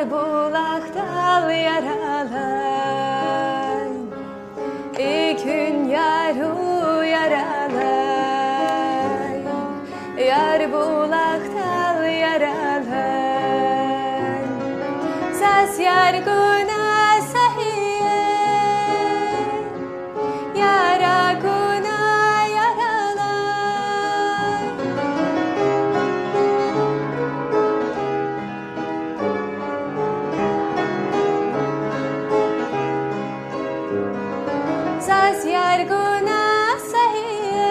Yar bulaktal yaralar, gün yaru yaralar. Yar bulaktal yaralar, ses yarguna sahiye. Yara guna yaralar. Saz yarguna sahiye.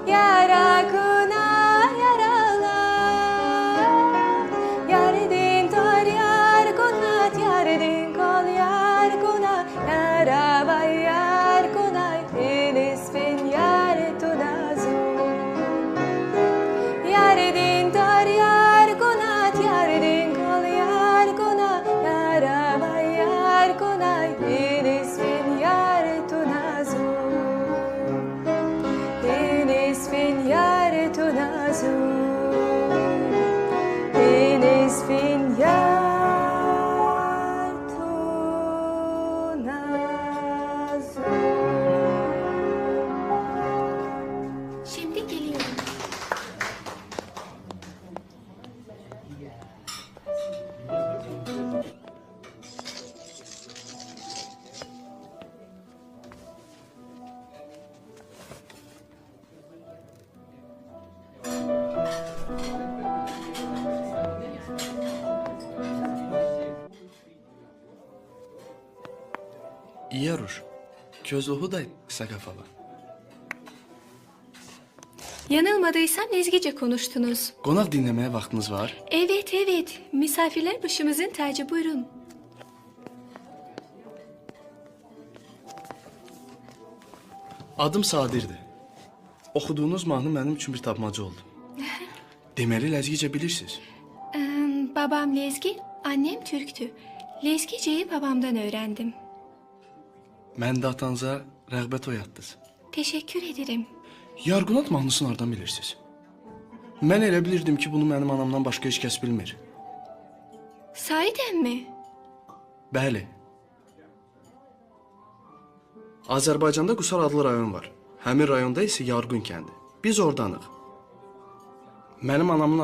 Yara guna yaralar. Yardin tor yarguna, yardin kol yarguna. Yara bay yarguna, inisfin yartunazu. Yardin tor yarguna, yardin kol yarguna. Yara bay yarguna, inisfin yartunazu. Inisfin yartunazu. Inisfin yartunazu. Şimdi geliyorum. Yaruş, közluğu da kısa kafalı. Yanılmadıysam Lezgice konuştunuz. Qonaq dinlemeye vaxtınız var. Evet, evet. Misafirler başımızın tacı, buyurun. Adım Sadir'dir. Oxuduğunuz mahnı mənim üçün bir tapmacı oldu. Deməli ləzgicə bilirsiniz. Babam Lezgi, annem Türktü. Lezgiceyi babamdan öğrendim. Mən də atanıza rəğbət oyatdınız. Teşekkür ederim. Yarqunat mahnısını hardan bilirsiniz? Mən elə bilirdim ki, bunu mənim anamdan başqa heç kəs bilmir. Sahiden mi? Bəli. Azərbaycanda Qusar adlı rayon var. Həmin rayonda isə Yarğun kəndi. Biz ordanıq. Mənim anamın